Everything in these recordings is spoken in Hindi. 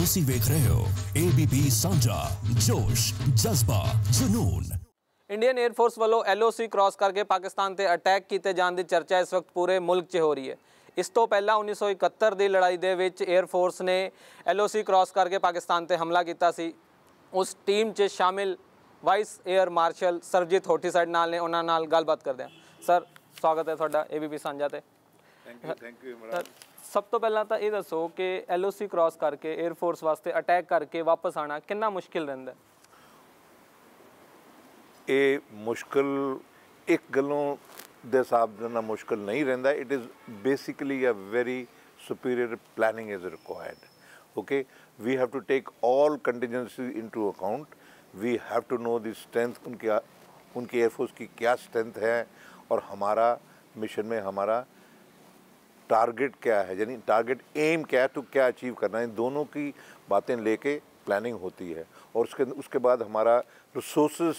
ਤੁਸੀਂ ਵੇਖ ਰਹੇ ਹੋ ABP ਸਾਂਝਾ जोश जज्बा जुनून। इंडियन एयरफोर्स वालों LOC क्रॉस करके पाकिस्तान ते अटैक किए जाने की चर्चा इस वक्त पूरे मुल्क 'च हो रही है। इस तो पहला 1971 की लड़ाई दे विच एयरफोर्स ने LOC क्रॉस करके पाकिस्तान ते हमला किया सी। उस टीम 'च शामिल vice air marshal Sarabjit Hothi साइड नाल ने उन्हां नाल गलबात करते हैं। सर स्वागत है तुहाडा ABP साਂਝਾ ते। Thank you Imran. सब तो पहला तो ये दसो कि LOC क्रॉस करके एयरफोर्स वास्ते अटैक करके वापस आना कितना मुश्किल रहिंदा है? ये मुश्किल एक गलों दे हिसाब नाल मुश्किल नहीं रहिंदा। It is basically a very superior planning is required. Okay, we have to take all contingency into account. We have to know the strength उनकी एयरफोर्स की क्या स्ट्रेंथ है और हमारा मिशन में हमारा टारगेट क्या है, यानी टारगेट एम क्या है, तो क्या अचीव करना है। इन दोनों की बातें लेके प्लानिंग होती है और उसके बाद हमारा रिसोर्सेस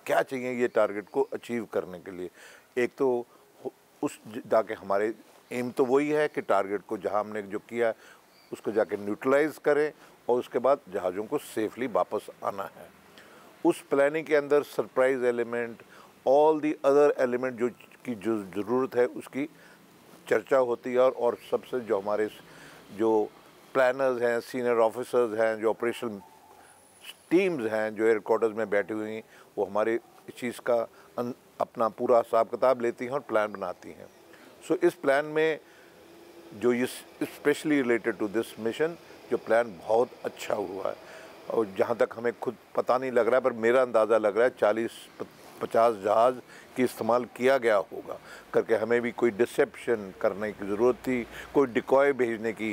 क्या चाहिए ये टारगेट को अचीव करने के लिए। एक तो उस जाके हमारे एम तो वही है कि टारगेट को जहां हमने जो किया उसको जाके न्यूट्रलाइज करें और उसके बाद जहाज़ों को सेफली वापस आना है। उस प्लानिंग के अंदर surprise element, all the other element जो ज़रूरत है उसकी चर्चा होती है और सबसे जो हमारे जो प्लानर्स हैं, सीनियर ऑफिसर्स हैं, जो ऑपरेशन टीम्स हैं जो हेडक्वार्टर्स में बैठी हुई हैं, वो हमारे इस चीज़ का अपना पूरा हिसाब किताब लेती हैं और प्लान बनाती हैं। सो इस प्लान में जो ये specially related to this mission जो प्लान बहुत अच्छा हुआ है और जहाँ तक हमें खुद पता नहीं लग रहा है पर मेरा अंदाज़ा लग रहा है 40-50 जहाज़ की इस्तेमाल किया गया होगा करके। हमें भी कोई डिसेप्शन करने की ज़रूरत थी, कोई डिकॉय भेजने की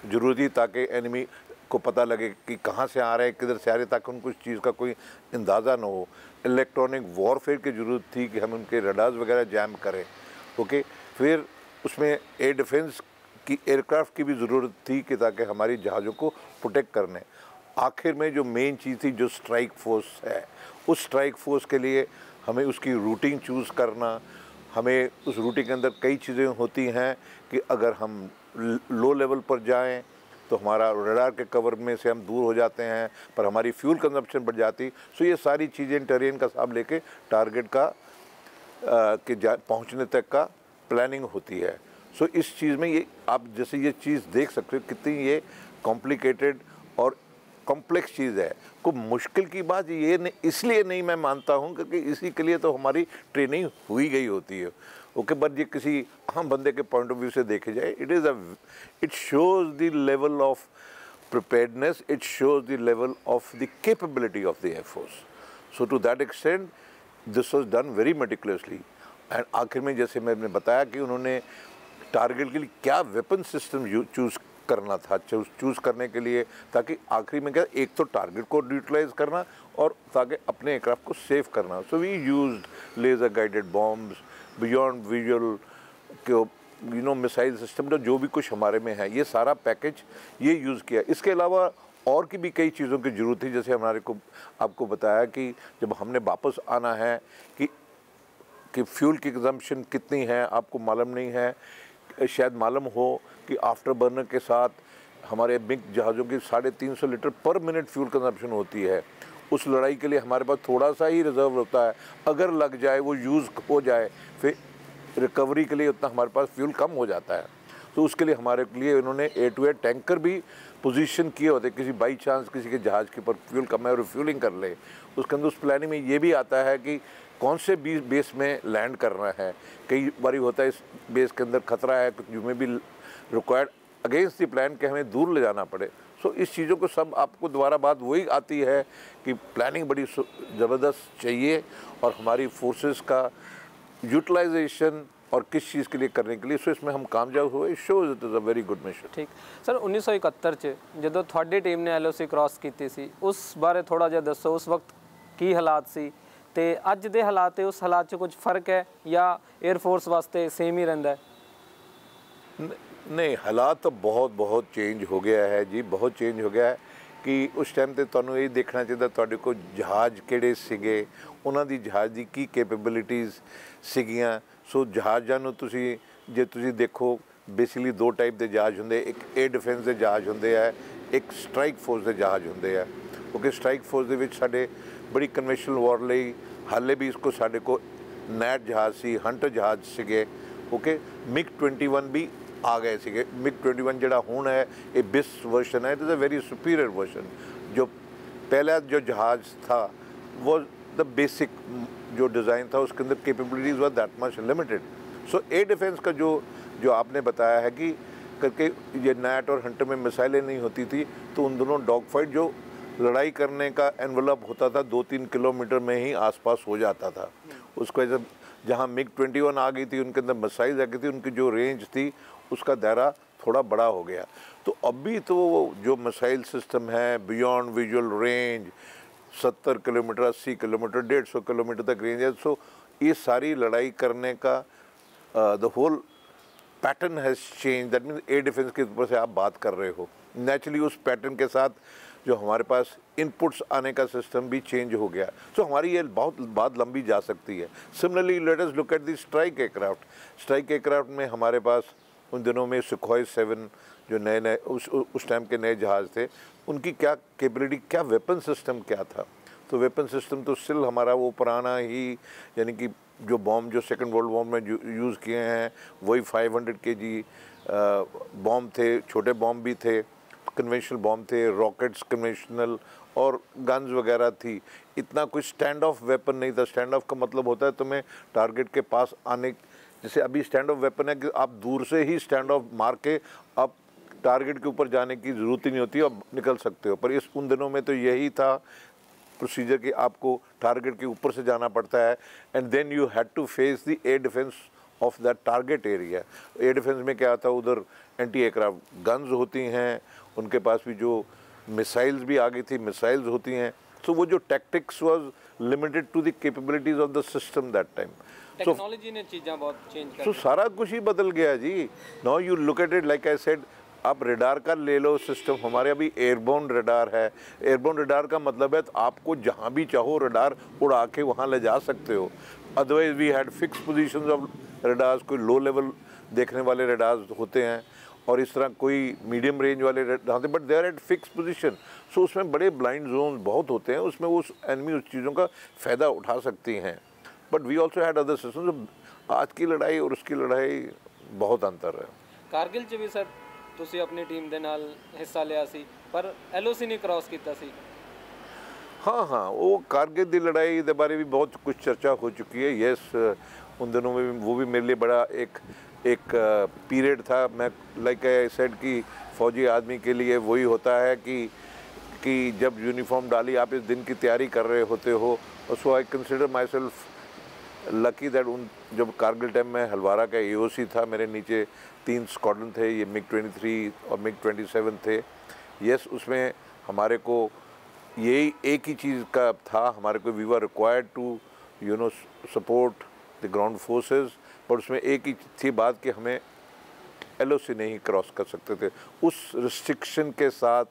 ज़रूरत थी ताकि एनिमी को पता लगे कि कहाँ से आ रहे हैं, किधर से आ रहे हैं, ताकि उनको इस चीज़ का कोई अंदाज़ा ना हो। इलेक्ट्रॉनिक वॉरफेयर की ज़रूरत थी कि हम उनके रडार्स वगैरह जैम करें। ओके, फिर उसमें एयर डिफेंस की एयरक्राफ्ट की भी ज़रूरत थी कि ताकि हमारी जहाज़ों को प्रोटेक्ट करने। आखिर में जो मेन चीज़ थी जो स्ट्राइक फोर्स है, उस स्ट्राइक फोर्स के लिए हमें उसकी रूटिंग चूज़ करना। हमें उस रूटिंग के अंदर कई चीज़ें होती हैं कि अगर हम लो लेवल पर जाएं तो हमारा रडार के कवर में से हम दूर हो जाते हैं पर हमारी फ्यूल कंजप्शन बढ़ जाती। सो ये सारी चीज़ें टेरेन का हिसाब लेके टारगेट का पहुंचने तक का प्लानिंग होती है। सो इस चीज़ में ये आप जैसे ये चीज़ देख सकते हो कितनी ये कॉम्प्लिकेटेड और कॉम्प्लेक्स चीज़ है। को मुश्किल की बात ये इसलिए नहीं मैं मानता हूँ क्योंकि इसी के लिए तो हमारी ट्रेनिंग हुई गई होती है। ओके, बट ये किसी आम बंदे के पॉइंट ऑफ व्यू से देखे जाए it shows the level of preparedness, it shows the level of the capability of the air force. So to that extent this was done very meticulously. And आखिर में जैसे मैंने बताया कि उन्होंने टारगेट के लिए क्या वेपन सिस्टम चूज़ करना था, चूज़ करने के लिए ताकि आखिरी में क्या एक तो टारगेट को न्यूट्रलाइज करना और ताकि अपने एयरक्राफ्ट को सेव करना। So we used laser guided bombs, beyond visual missile system जो भी कुछ हमारे में है ये सारा पैकेज ये यूज़ किया। इसके अलावा और की भी कई चीज़ों की ज़रूरत थी। जैसे हमारे को आपको बताया कि जब हमने वापस आना है कि फ्यूल की कंजम्पशन कितनी है आपको मालूम नहीं है, शायद मालूम हो कि आफ्टर बर्नर के साथ हमारे मिग जहाज़ों की 350 लीटर पर मिनट फ्यूल कंजम्पशन होती है। उस लड़ाई के लिए हमारे पास थोड़ा सा ही रिजर्व होता है, अगर लग जाए वो यूज़ हो जाए फिर रिकवरी के लिए उतना हमारे पास फ्यूल कम हो जाता है। तो उसके लिए हमारे लिए उन्होंने एयर टू एयर टैंकर भी पोजीशन किए होते, किसी बाई चांस किसी के जहाज़ के ऊपर फ्यूल कम है और रिफ्यूलिंग कर ले। उसके अंदर उस प्लानिंग में ये भी आता है कि कौन से बेस में लैंड करना है। कई बार होता है इस बेस के अंदर खतरा है, कुछ में भी रिक्वायर्ड अगेंस्ट द प्लान के हमें दूर ले जाना पड़े। सो इस चीज़ों को सब आपको दोबारा बात वही आती है कि प्लानिंग बड़ी ज़बरदस्त चाहिए और हमारी फोर्सेस का यूटिलाइजेशन और किस चीज़ के लिए करने के लिए। सो इसमें हम कामयाब हुए। Shows it is a very good mission. ठीक सर, 1971 च जो थोड़ी टीम ने LOC क्रॉस की सी उस बारे थोड़ा जिहा दसो। उस वक्त की हालात सी ते अज दे हालात उस हालात च कुछ फ़र्क है या एयरफोर्स वास्ते सेम ही रहिंदा है? नहीं, हालात तो बहुत चेंज हो गया है जी, बहुत चेंज हो गया है कि उस टाइम ते तुहानूं ये देखना चाहिए तुहाडे कोल जहाज़ किहड़े सीगे, उन्हां दी जहाज़ दी की कैपेबिलिटीज़ सीगियां। सो जहाज़ां नूं जे तुसीं देखो बेसिकली दो टाइप के जहाज़ होंगे, एक एयर डिफेंस के जहाज़ होंगे है, एक स्ट्राइक फोर्स के जहाज़ होंगे है। ओके, स्ट्राइक फोर्स के विच साडे बड़ी कन्वेंशनल वॉर लई हाले भी इसको साडे को नैट जहाज़ सी, हंटर जहाज़ सीगे। ओके, MiG-21 भी आ गए सीगे। MiG-21 जिहड़ा हुण है ये बिस वर्जन है, it is a very superior version. जो पहला जो जहाज़ था वो द बेसिक जो डिज़ाइन था उसके अंदर capabilities were that much limited. So air defence का जो आपने बताया है कि करके ये नैट और हंटर में मिसाइलें नहीं होती थी, तो उन दोनों डॉग फाइट जो लड़ाई करने का एनवलप होता था 2-3 किलोमीटर में ही आसपास हो जाता था। उसको जब जहाँ MiG-21 आ गई थी, उनके अंदर मिसाइल आ गई थी, उनकी जो रेंज थी उसका दायरा थोड़ा बड़ा हो गया। तो अभी तो जो मिसाइल सिस्टम है beyond visual range 70 kilometre, 80 kilometre, 150 kilometre तक रेंज है। सो ये सारी लड़ाई करने का the whole pattern has change. That means air defence के ऊपर से आप बात कर रहे हो, नेचुरली उस पैटर्न के साथ जो हमारे पास इनपुट्स आने का सिस्टम भी चेंज हो गया। सो हमारी ये बहुत बात लंबी जा सकती है। Similarly let us look at the strike aircraft. Strike aircraft में हमारे पास उन दिनों में सुखोई 7 जो नए उस टाइम के नए जहाज़ थे, उनकी क्या कैपेबिलिटी, क्या वेपन सिस्टम क्या था। तो वेपन सिस्टम तो स्टिल हमारा वो पुराना ही, यानी कि जो बॉम्ब जो सेकंड वर्ल्ड वॉर में यूज़ किए हैं वही 500 kg बॉम्ब थे, छोटे बॉम्ब भी थे, कन्वेंशनल बॉम्ब थे, रॉकेट्स कन्वेंशनल और गन्स वगैरह थी। इतना कोई स्टैंड ऑफ वेपन नहीं था। स्टैंड ऑफ का मतलब होता है तुम्हें टारगेट के पास आने, जैसे अभी स्टैंड ऑफ वेपन है कि आप दूर से ही स्टैंड ऑफ मार के आप टारगेट के ऊपर जाने की ज़रूरत ही नहीं होती, आप निकल सकते हो। पर उन दिनों में तो यही था प्रोसीजर कि आपको टारगेट के ऊपर से जाना पड़ता है, and then you had to face the air defence of that target area. Air defence में क्या था, उधर एंटी एयरक्राफ्ट गन्स होती हैं, उनके पास भी जो मिसाइल्स भी आ गई थी, मिसाइल्स होती हैं। सो वो जो tactics was limited to the capabilities of the system that time. Technology ने चीज़ें बहुत चेंज कर दी। सारा कुछ ही बदल गया जी। Now you look at it, like I said, आप रेडार का ले लो सिस्टम, हमारे अभी एयरबोर्न रेडार है। एयरबोर्न रेडार का मतलब है तो आपको जहाँ भी चाहो रेडार उड़ा के वहाँ ले जा सकते हो। Otherwise we had fix positions of radars, कोई लो लेवल देखने वाले रेडार्स होते हैं और इस तरह कोई मीडियम रेंज वाले radar, but they are at fix position. So उसमें बड़े ब्लाइंड जोन बहुत होते हैं, उसमें उस एनिमी उस चीज़ों का फ़ायदा उठा सकती हैं। But we also had other system. आज की लड़ाई और उसकी लड़ाई बहुत अंतर है। कारगिल 'ਚ भी सर ਤੁਸੀਂ अपनी टीम ਦੇ ਨਾਲ ਹਿੱਸਾ ਲਿਆ ਸੀ, पर LOC नहीं क्रॉस ਕੀਤਾ ਸੀ। हाँ हाँ, वो कारगिल की लड़ाई के बारे में बहुत कुछ चर्चा हो चुकी है। यस, उन दिनों में वो भी मेरे लिए बड़ा एक पीरियड था। मैं लाइक आई सेड कि फ़ौजी आदमी के लिए वही होता है कि जब यूनिफॉर्म डाली आप इस दिन की तैयारी कर रहे होते हो। So I consider myself lucky that उन जब कारगिल टाइम में हलवारा का AOC था, मेरे नीचे 3 स्क्वाड्रन थे, ये MiG-23 और MiG-27 थे। यस, उसमें हमारे को यही एक ही चीज़ का था, हमारे को we were required to support the ground forces, पर उसमें एक ही थी बात कि हमें LOC नहीं क्रॉस कर सकते थे। उस रिस्ट्रिक्शन के साथ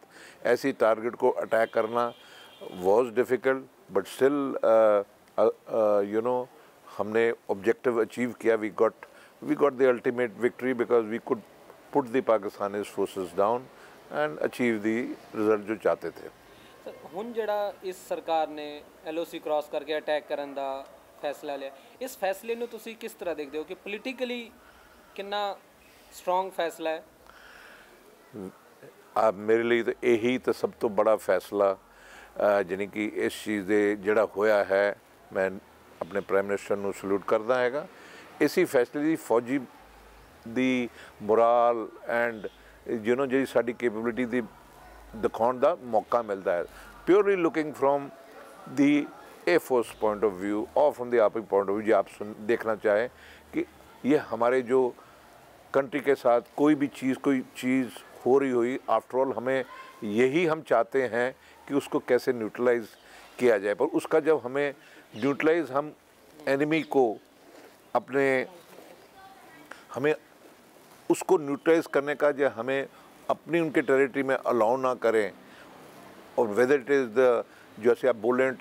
ऐसी टारगेट को अटैक करना वॉज डिफ़िकल्ट, बट स्टिल हमने ऑब्जेक्टिव अचीव किया। We got the ultimate victory because we could put the Pakistani forces down and achieve the result जो चाहते थे। सर हुण जिहड़ा इस सरकार ने LOC क्रॉस करके अटैक करन दा फैसला लिया, इस फैसले नूं तुसीं किस तरह देखते हो कि पोलीटिकली कितना स्ट्रॉन्ग फैसला है? आप मेरे लिए तो यही तो सब तो बड़ा फैसला यानी कि इस चीज़ दे जिहड़ा होया है, मैं अपने प्राइम मिनिस्टर ਨੂੰ सलूट करदा हैगा। इसी फैसले ਦੀ फौजी ਦੀ मोराल एंड ਜਿਹੜੀ ਸਾਡੀ कैपेबिलिटी ਦੀ दिखाने का मौका मिलता है। Purely looking from the air force point of view और from the army point of view, जो आप देखना चाहें कि ये हमारे जो कंट्री के साथ कोई चीज़ हो रही हुई, आफ्टर ऑल हमें यही हम चाहते हैं कि उसको कैसे न्यूट्रलाइज किया जाए। पर उसका जब हमें न्यूट्रलाइज, हम एनिमी को हमें उसको न्यूट्रलाइज करने का जो हमें अपनी उनके टेरिटरी में अलाउ ना करें, और वेदर इट इज़ जैसे आप बोल रहे हैं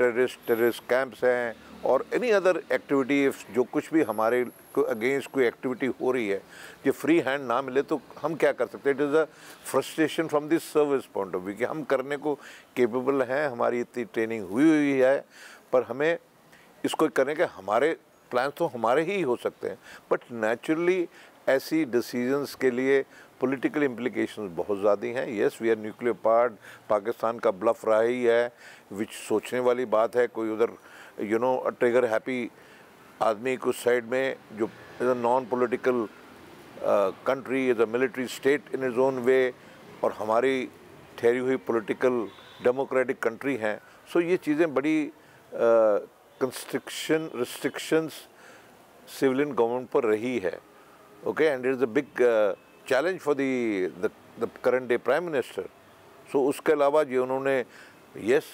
टेररिस्ट कैंप्स हैं और एनी अदर एक्टिविटी, जो कुछ भी हमारे अगेंस्ट कोई एक्टिविटी हो रही है, ये फ्री हैंड ना मिले तो हम क्या कर सकते हैं। It is a frustration from this service point of view कि हम करने को केपेबल हैं, हमारी इतनी ट्रेनिंग हुई है, पर हमें इसको करने के हमारे प्लान्स तो हमारे ही हो सकते हैं, बट नेचुरली ऐसी डिसीजंस के लिए पॉलिटिकल इम्प्लीकेशंस बहुत ज़्यादा हैं। Yes, we are nuclear part, Pakistan का ब्लफ रहा ही है, विच सोचने वाली बात है। कोई उधर ट्रिगर हैप्पी आदमी कुछ साइड में, जो is a non political country, is a military state in is own way, और हमारी ठहरी हुई पॉलिटिकल डेमोक्रेटिक कंट्री हैं। सो ये चीज़ें बड़ी रिस्ट्रिक्शंस सिविलियन गवर्नमेंट पर रही है। Okay, and it is a big challenge for the current day prime minister. So उसके अलावा ये उन्होंने यस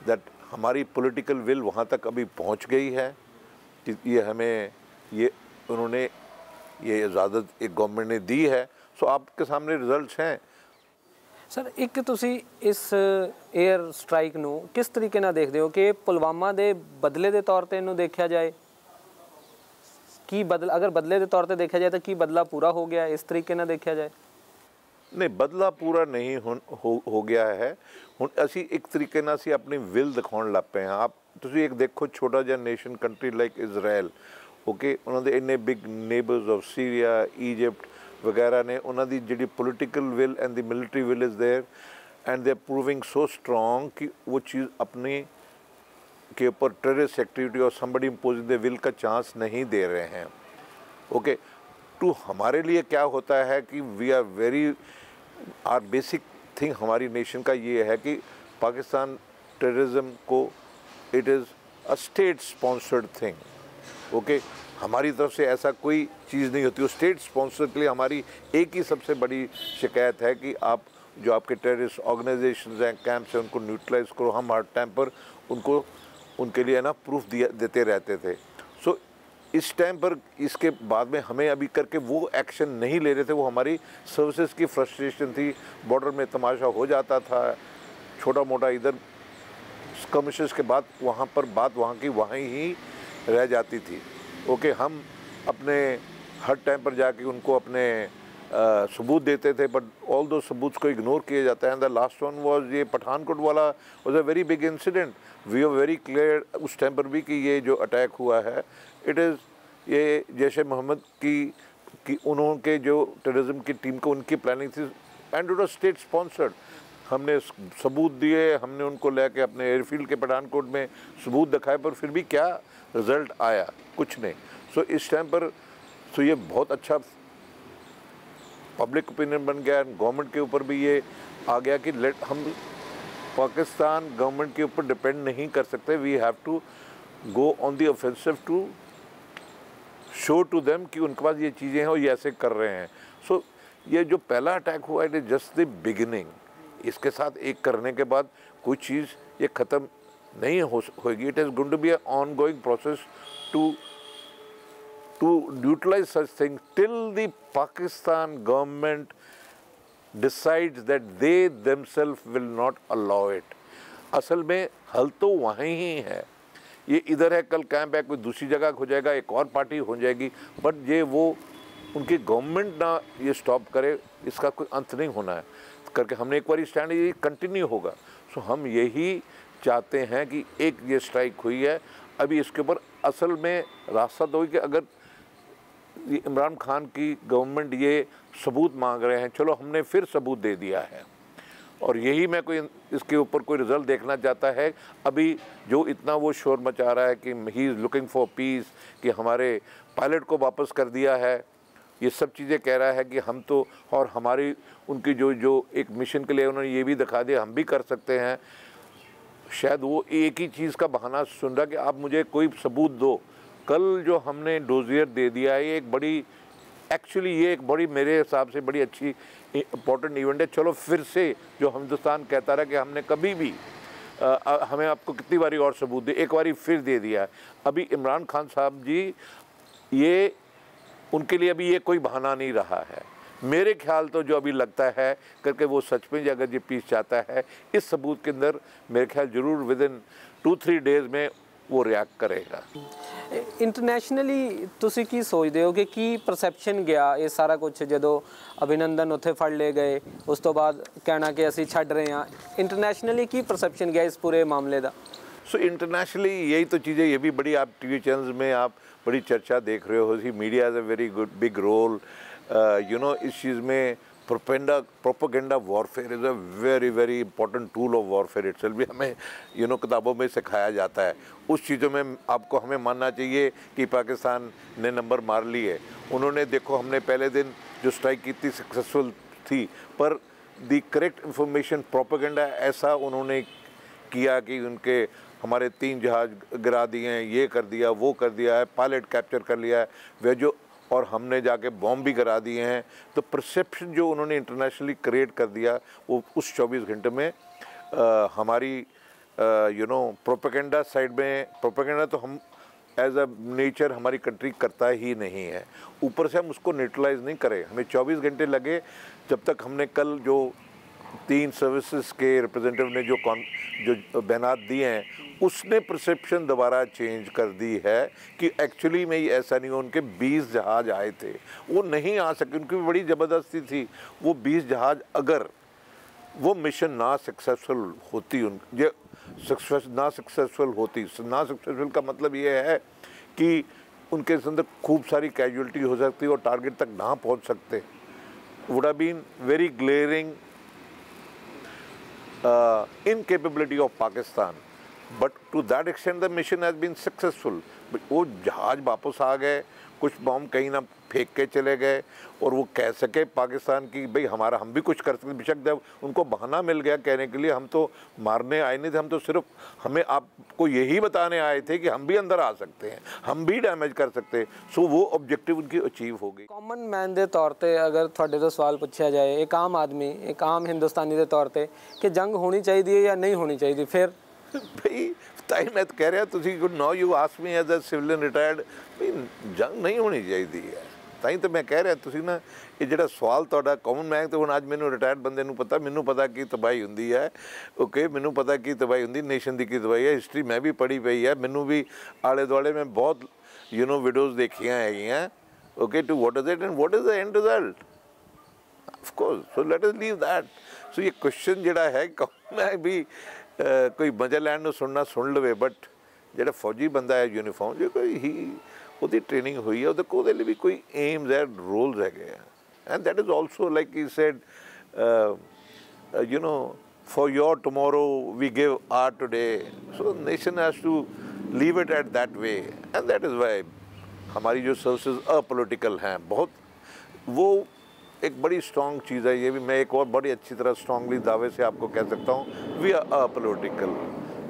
दैट हमारी पॉलिटिकल विल वहाँ तक अभी पहुँच गई है कि ये हमें उन्होंने ये इजाज़त एक गवर्नमेंट ने दी है। सो आपके सामने रिजल्ट्स हैं। सर, एक ਤੁਸੀਂ ਇਸ 에ਅਰ ਸਟ੍ਰਾਈਕ ਨੂੰ ਕਿਸ ਤਰੀਕੇ ਨਾਲ ਦੇਖਦੇ ਹੋ ਕਿ ਪੁਲਵਾਮਾ ਦੇ ਬਦਲੇ ਦੇ ਤੌਰ ਤੇ ਇਹਨੂੰ ਦੇਖਿਆ ਜਾਏ? ਕੀ ਅਗਰ ਬਦਲੇ ਦੇ ਤੌਰ ਤੇ ਦੇਖਿਆ ਜਾਏ ਤਾਂ ਕੀ ਬਦਲਾ ਪੂਰਾ ਹੋ ਗਿਆ, ਇਸ ਤਰੀਕੇ ਨਾਲ ਦੇਖਿਆ ਜਾਏ? नहीं, बदला पूरा नहीं हो गया है। हुण असी एक तरीके नाल असी अपनी विल दिखाउण लग पे हाँ। आप तुसीं एक देखो, छोटा जिहा nation country like Israel, okay, उन्हां दे इन्ने big neighbours of Syria, Egypt वगैरह ने, उन्हां दी जिहड़ी political will and the military will is there and they are proving so strong कि वो चीज़ अपने के ऊपर टेररिस्ट एक्टिविटी और समबडी इम्पोजिंग द विल का चांस नहीं दे रहे हैं। ओके, टू हमारे लिए क्या होता है कि we are very are basic thing हमारी नेशन का ये है कि पाकिस्तान टेररिज्म को it is a state sponsored thing. Okay, हमारी तरफ से ऐसा कोई चीज़ नहीं होती। वो स्टेट स्पॉन्सर के लिए हमारी एक ही सबसे बड़ी शिकायत है कि आप जो आपके टेररिस्ट ऑर्गेनाइजेशंस हैं, कैंप्स हैं, उनको न्यूट्रलाइज करो। हम हर टाइम पर उनको उनके लिए ना प्रूफ देते रहते थे। सो इस टाइम पर इसके बाद में हमें अभी करके वो एक्शन नहीं ले रहे थे। वो हमारी सर्विसेज की फ्रस्ट्रेशन थी। बॉर्डर में तमाशा हो जाता था, छोटा मोटा इधर स्कर्मिशेस के बाद वहाँ पर बात वहाँ की वहाँ ही रह जाती थी। ओके, हम अपने हर टाइम पर जाके उनको अपने सबूत देते थे, बट ऑल दो सबूत को इग्नोर किया जाता है। द लास्ट वन वाज ये पठानकोट वाला was a very big incident. We are very clear उस टाइम पर भी कि ये जो अटैक हुआ है इट इज़ ये जैश ए मोहम्मद की उनके जो टेररिज्म की टीम को उनकी प्लानिंग थी and it was state sponsored. हमने सबूत दिए, हमने उनको लेके अपने एयरफील्ड के पठानकोट में सबूत दिखाए, पर फिर भी क्या रिज़ल्ट आया? कुछ नहीं। सो इस टाइम पर ये बहुत अच्छा पब्लिक ओपिनियन बन गया। गवर्नमेंट के ऊपर भी ये आ गया कि हम पाकिस्तान गवर्नमेंट के ऊपर डिपेंड नहीं कर सकते। We have to go on the offensive to show to them कि उनके पास ये चीज़ें हैं और ये ऐसे कर रहे हैं। सो ये जो पहला अटैक हुआ it is just the beginning. इसके साथ एक करने के बाद कोई चीज़ ये ख़त्म नहीं होगी। It is going to be a ongoing process to utilize such things till the Pakistan government decides that they themselves will not allow it। असल में हल तो वहीं ही है। ये इधर है, कल कैंप है, कोई दूसरी जगह हो जाएगा, एक और पार्टी हो जाएगी, बट ये वो उनकी गवर्नमेंट ना ये स्टॉप करे, इसका कोई अंत नहीं होना है करके हमने एक बार स्टैंड ये कंटिन्यू होगा। सो हम यही चाहते हैं कि एक ये स्ट्राइक हुई है, अभी इसके ऊपर असल में रास्ता दो कि अगर इमरान खान की गवर्नमेंट ये सबूत मांग रहे हैं, चलो हमने फिर सबूत दे दिया है और यही मैं कोई इसके ऊपर कोई रिज़ल्ट देखना चाहता है। अभी जो इतना वो शोर मचा रहा है कि he is looking for piece, कि हमारे पायलट को वापस कर दिया है, ये सब चीज़ें कह रहा है कि हम तो, और हमारी उनकी जो एक मिशन के लिए उन्होंने ये भी दिखा दिया हम भी कर सकते हैं। शायद वो एक ही चीज़ का बहाना सुन रहा कि आप मुझे कोई सबूत दो। कल जो हमने डोजियर दे दिया है ये एक बड़ी, एक्चुअली ये एक बड़ी मेरे हिसाब से बड़ी अच्छी इम्पोर्टेंट इवेंट है। चलो फिर से जो हिंदुस्तान कहता रहा कि हमने कभी भी हमें आपको कितनी बारी और सबूत दे, एक बारी फिर दे दिया है। अभी इमरान खान साहब जी ये उनके लिए अभी ये कोई बहाना नहीं रहा है मेरे ख्याल तो जो अभी लगता है करके वो सच में अगर ये पीस चाहता है, इस सबूत के अंदर मेरे ख्याल जरूर विद इन 2-3 डेज़ में वो रिएक्ट करेगा। इंटरनेशनली ਤੁਸੀਂ ਕੀ ਸੋਚਦੇ ਹੋ ਕਿ ਕੀ ਪਰਸੈਪਸ਼ਨ ਗਿਆ ਇਹ ਸਾਰਾ ਕੁਝ ਜਦੋਂ ਅਭਿਨੰਦਨ ਉੱਥੇ ਫੜ ਲਏ ਗਏ ਉਸ ਤੋਂ ਬਾਅਦ ਕਹਿਣਾ ਕਿ ਅਸੀਂ ਛੱਡ ਰਹੇ ਹਾਂ, इंटरनेशनली ਕੀ परसेप्शन गया इस पूरे मामले का? सो इंटरनेशनली यही तो चीज़ें, ये भी बड़ी आप टीवी चैनल्स में आप बड़ी चर्चा देख रहे हो, media has a very good big role, you know, इस चीज़ में propaganda warfare is a very very important tool of warfare itself भी हमें यू नो किताबों में सिखाया जाता है। उस चीज़ों में आपको हमें मानना चाहिए कि पाकिस्तान ने नंबर मार लिए। उन्होंने देखो, हमने पहले दिन जो स्ट्राइक की थी सक्सेसफुल थी, पर दी करेक्ट इंफॉर्मेशन प्रोपेगेंडा ऐसा उन्होंने किया कि उनके हमारे 3 जहाज़ गिरा दिए हैं, ये कर दिया, वो कर दिया है, पायलट कैप्चर कर लिया है, वे जो, और हमने जाके बॉम्ब भी गिरा दिए हैं। तो परसेप्शन जो उन्होंने इंटरनेशनली क्रिएट कर दिया वो उस 24 घंटे में हमारी यू नो प्रोपेगेंडा साइड में, प्रोपेगेंडा तो हम एज अ नेचर हमारी कंट्री करता ही नहीं है, ऊपर से हम उसको न्यूट्रलाइज नहीं करें। हमें 24 घंटे लगे, जब तक हमने कल जो 3 सर्विसेज के रिप्रेजेंटेटिव ने जो बयानात दिए हैं, उसने परसेप्शन दोबारा चेंज कर दी है कि एक्चुअली में ही ऐसा नहीं हो। उनके 20 जहाज़ आए थे, वो नहीं आ सके, उनकी बड़ी ज़बरदस्ती थी। वो 20 जहाज़, अगर वो मिशन ना सक्सेसफुल होती, ना सक्सेसफुल का मतलब ये है कि उनके अंदर खूब सारी कैजुअलिटी हो सकती और टारगेट तक ना पहुंच सकते। Would have been very glaring incapability of Pakistan, but to that extent the mission has been successful। वो जहाज वापस आ गए, कुछ बॉम्ब कहीं ना फेंक के चले गए, और वो कह सके पाकिस्तान की भाई हमारा, हम भी कुछ कर सकते। बेशक जब उनको बहाना मिल गया कहने के लिए, हम तो मारने आए नहीं थे, हम तो सिर्फ हमें आपको यही बताने आए थे कि हम भी अंदर आ सकते हैं, हम भी डैमेज कर सकते हैं। सो वो ऑब्जेक्टिव उनकी अचीव हो गई। कॉमन मैन के तौर पर अगर थोड़े तो सवाल पूछा जाए, एक आम आदमी, एक आम हिंदुस्तानी के तौर पर, कि जंग होनी चाहिए या नहीं होनी चाहिए, फिर भाई ताई मैं तो कह रहा, तुम no you ask me as a civilian retired, भाई जंग नहीं होनी चाहिए। ताई तो मैं कह रहा, तुसी ना ये ਜਿਹੜਾ ਸਵਾਲ ਤੁਹਾਡਾ ਕਾਮਨ ਮੈਨ, ਤੇ ਹੁਣ ਅੱਜ ਮੈਨੂੰ ਰਿਟਾਇਰਡ ਬੰਦੇ ਨੂੰ ਪਤਾ, ਮੈਨੂੰ ਪਤਾ ਕੀ ਤਬਾਹੀ ਹੁੰਦੀ ਹੈ। ਓਕੇ, ਮੈਨੂੰ ਪਤਾ ਕੀ ਤਬਾਹੀ ਹੁੰਦੀ, ਨੇਸ਼ਨ ਦੀ ਕੀ ਤਬਾਹੀ ਹੈ, ਹਿਸਟਰੀ ਮੈਂ ਵੀ ਪੜ੍ਹੀ ਪਈ ਹੈ, ਮੈਨੂੰ ਵੀ ਆਲੇ ਦੁਆਲੇ ਮੈਂ ਬਹੁਤ ਯੂ ਨੋ ਵੀਡੀਓਜ਼ ਦੇਖੀਆਂ ਹੈਗੀਆਂ। Okay, to what is it and what is the end result, of course, so let us leave that. So ये क्वेश्चन ਜਿਹੜਾ ਹੈ मैं भी कोई मजा लैन ਨੂੰ सुनना सुन लवे, बट ਜਿਹੜਾ फौजी बंदा है यूनीफॉर्म जो कोई ही ਉਹਦੀ ट्रेनिंग हुई है, ਉਹਦੇ ਲਈ ਵੀ ਕੋਈ एम्स है, रोल्स ਹੈਗੇ ਆ, and that is also like he said, you know, for your tomorrow we give our today, so the nation has to leave it at that way, and that is why हमारी जो सर्विसेज अपोलिटिकल हैं बहुत, वो एक बड़ी स्ट्रॉन्ग चीज़ है। ये भी मैं एक और बड़ी अच्छी तरह स्ट्रॉन्गली दावे से आपको कह सकता हूँ, वी आर अपोलिटिकल।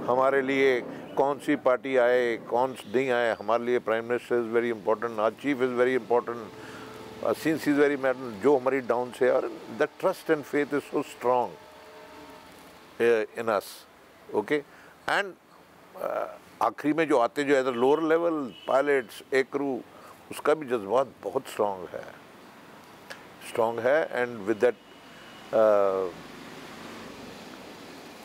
हमारे लिए कौन सी पार्टी आए कौन नहीं आए, हमारे लिए prime minister is very important, our chief is very important, scenes is very matter, जो हमारी डाउन से, और the trust and faith is so strong in us. Okay, and आखिरी में जो आते, जो as a lower level pilots, एक क्रू, उसका भी जज्बात बहुत स्ट्रॉन्ग है, and with that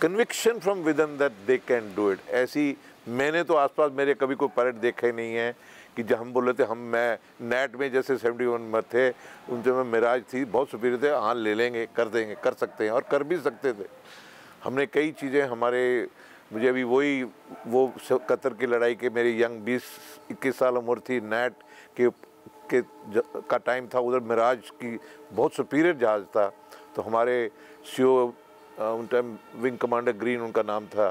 conviction from within that they can do it. ऐसी मैंने तो आसपास मेरे कभी कोई पायलट देखे नहीं है कि जब हम बोले थे, मैं नेट में जैसे 71 में थे, उनसे में मिराज थी, बहुत सुपीरियर थे, हाँ ले लेंगे, कर देंगे, कर सकते हैं, और कर भी सकते थे। हमने कई चीज़ें हमारे, मुझे अभी वो कतर की लड़ाई के मेरी यंग 20-21 साल उम्र थी, नेट का टाइम था, उधर मिराज की बहुत सुपीरियर जहाज़ था, तो हमारे CO उन टाइम विंग कमांडर ग्रीन उनका नाम था,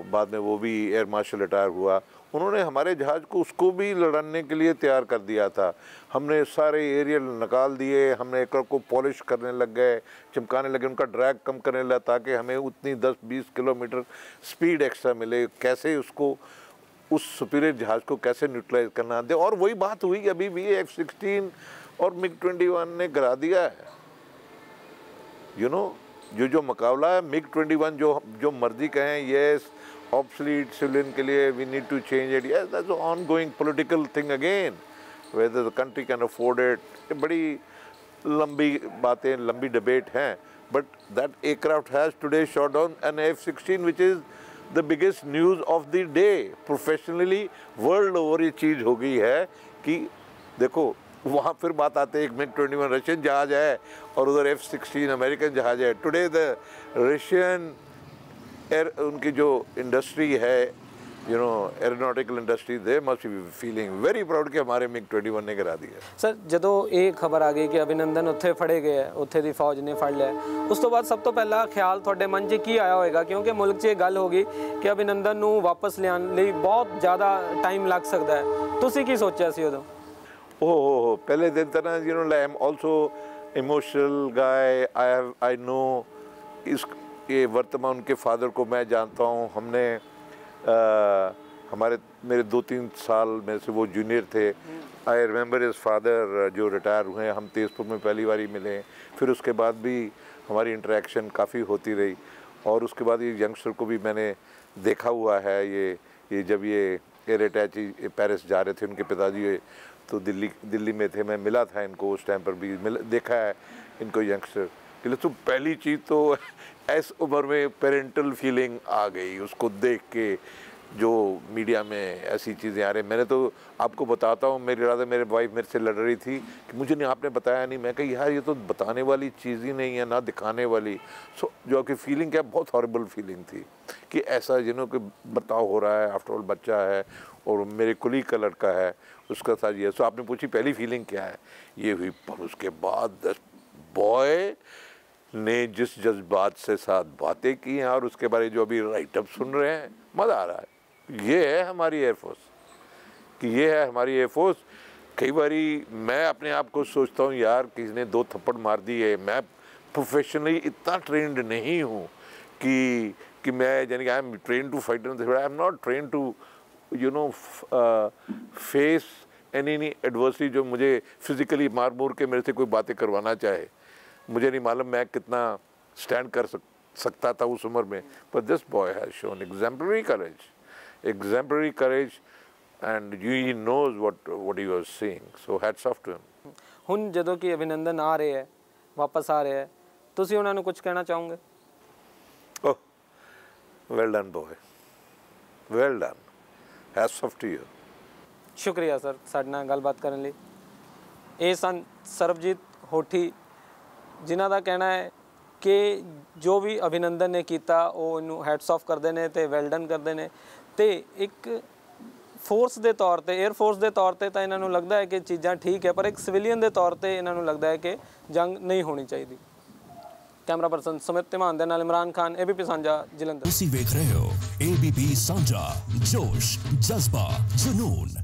बाद में वो भी एयर मार्शल रिटायर हुआ, उन्होंने हमारे जहाज़ को, उसको भी लड़ने के लिए तैयार कर दिया था। हमने सारे एरियल निकाल दिए, हमने एक को पॉलिश करने लग गए, चमकाने लगे, उनका ड्रैग कम करने लगा ताकि हमें उतनी 10-20 किलोमीटर स्पीड एक्स्ट्रा मिले। कैसे उसको, उस सुपीरियर जहाज़ को कैसे न्यूट्रलाइज करना दे, और वही बात हुई कि अभी भी F-16 और MiG-21 ने गिरा दिया है। यू नो, जो मुकाबला है MiG-21, जो मर्जी कहें, येस ऑब्सलीट सिविलियन के लिए, we need to change it, yes that's ongoing political thing again, whether the country can afford it. बड़ी लंबी बातें, लंबी डिबेट हैं, but that aircraft has today shot down an F-16 which is the biggest news of the day. Professionally world over ये चीज़ हो गई है कि देखो वहाँ फिर बात आते हैं, एक MiG-21 रशियन जहाज़ है और उधर F-16 अमेरिकन जहाज़ है। टुडे द रशियन उनकी जो इंडस्ट्री है, you know, aeronautical industry, they must be feeling very proud कि हमारे MiG-21 ने गिरा दिया। सर ਜਦੋਂ ਇਹ ਖਬਰ ਆ ਗਈ ਕਿ ਅਭਿਨੰਦਨ ਉੱਥੇ ਫੜੇ ਗਏ ਹੈ, ਉੱਥੇ ਦੀ ਫੌਜ ਨੇ ਫੜ ਲਿਆ, ਉਸ ਤੋਂ ਬਾਅਦ ਸਭ ਤੋਂ ਪਹਿਲਾ ਖਿਆਲ ਤੁਹਾਡੇ ਮਨ 'ਚ ਕੀ ਆਇਆ ਹੋਵੇਗਾ? ਕਿਉਂਕਿ ਮੁਲਕ 'ਚ ਇਹ ਗੱਲ ਹੋ ਗਈ ਕਿ ਅਭਿਨੰਦਨ ਨੂੰ ਵਾਪਸ ਲਿਆਉਣ ਲਈ ਬਹੁਤ ਜ਼ਿਆਦਾ ਟਾਈਮ ਲੱਗ ਸਕਦਾ ਹੈ, ਤੁਸੀਂ ਕੀ ਸੋਚਿਆ ਸੀ ਉਦੋਂ? ओह पहले दिन था ना, you know, like I'm also emotional guy, I know इस ये वर्तमान उनके फादर को मैं जानता हूँ, हमने मेरे 2-3 साल में से वो जूनियर थे। आई रिमेंबर हिज फादर जो रिटायर हुए हैं, हम तेजपुर में पहली बार ही मिले, फिर उसके बाद भी हमारी इंटरेक्शन काफ़ी होती रही, और उसके बाद ये यंगस्टर को भी मैंने देखा हुआ है। ये जब ये एयर अटैची पेरिस जा रहे थे, उनके पिताजी तो दिल्ली में थे, मैं मिला था इनको उस टाइम पर भी, देखा है इनको यंगस्टर के लिए। तो पहली चीज़ तो ऐस उम्र में पेरेंटल फीलिंग आ गई उसको देख के, जो मीडिया में ऐसी चीज़ें आ रही। मैंने तो आपको बताता हूँ, मेरे वाइफ मेरे से लड़ रही थी कि मुझे नहीं, आपने बताया नहीं। मैं कही यार ये तो बताने वाली चीज़ ही नहीं है ना, दिखाने वाली। सो जो आपकी फीलिंग क्या, बहुत हॉरिबल फीलिंग थी कि ऐसा जिन्हों के बर्ताव हो रहा है, आफ्टर ऑल बच्चा है और मेरे कुली का लड़का है, उसका साथ ये। सो आपने पूछी पहली फीलिंग क्या है, ये हुई। पर उसके बाद बॉय ने जिस जज्बात से साथ बातें की हैं और उसके बारे जो अभी राइटअप सुन रहे हैं, मज़ा आ रहा है। ये है हमारी एयरफोर्स, कि ये है हमारी एयरफोर्स। कई बारी मैं अपने आप को सोचता हूँ यार किसी ने 2 थप्पड़ मार दिए, मैं प्रोफेशनली इतना ट्रेंड नहीं हूँ कि मैं यानी I am train to fight, I am not train to you know face any adversity जो मुझे फिज़िकली मार मूर के मेरे से कोई बातें करवाना चाहे। मुझे नहीं मालूम मैं कितना स्टैंड कर सकता था उस उम्र में, पर this boy has shown exemplary courage and he knows what he was seeing, so hats off to him। ਹੁਣ ਜਦੋਂ ਕਿ ਅਭਿਨੰਦਨ ਆ ਰਹੇ ਹੈ, ਵਾਪਸ ਆ ਰਹੇ ਹੈ, ਤੁਸੀਂ ਉਹਨਾਂ ਨੂੰ ਕੁਝ ਕਹਿਣਾ ਚਾਹੋਗੇ? Oh, well done boy, well done, hats off to you। ਸ਼ੁਕਰੀਆ ਸਰ ਸਾਡੇ ਨਾਲ ਗੱਲਬਾਤ ਕਰਨ ਲਈ। ਇਹ ਸਨ ਸਰਬਜੀਤ ਹੋਠੀ, ਜਿਨ੍ਹਾਂ ਦਾ ਕਹਿਣਾ ਹੈ ਕਿ ਜੋ ਵੀ ਅਭਿਨੰਦਨ ਨੇ ਕੀਤਾ ਉਹ ਇਹਨੂੰ ਹੈਟਸ ਆਫ ਕਰਦੇ ਨੇ ਤੇ ਵੈਲ ਡਨ ਕਰਦੇ ਨੇ। ਤੇ ਇੱਕ ਫੋਰਸ ਦੇ ਤੌਰ ਤੇ, 에ਅਰ ਫੋਰਸ ਦੇ ਤੌਰ ਤੇ ਤਾਂ ਇਹਨਾਂ ਨੂੰ ਲੱਗਦਾ ਹੈ ਕਿ ਚੀਜ਼ਾਂ ਠੀਕ ਹੈ, ਪਰ ਇੱਕ ਸਿਵਿਲੀਅਨ ਦੇ ਤੌਰ ਤੇ ਇਹਨਾਂ ਨੂੰ ਲੱਗਦਾ ਹੈ ਕਿ ਜੰਗ ਨਹੀਂ ਹੋਣੀ ਚਾਹੀਦੀ। ਕੈਮਰਾ ਪਰਸਨ ਸੁਮਿਤ ਧੀਮਾਨ ਦੇ ਨਾਲ ਇਮਰਾਨ ਖਾਨ, ABP ਸਾਂਝਾ, ਜਲੰਧਰ। ਤੁਸੀਂ ਵੇਖ ਰਹੇ ਹੋ ABP ਸਾਂਝਾ, ਜੋਸ਼, ਜਜ਼ਬਾ, ਜਨੂਨ।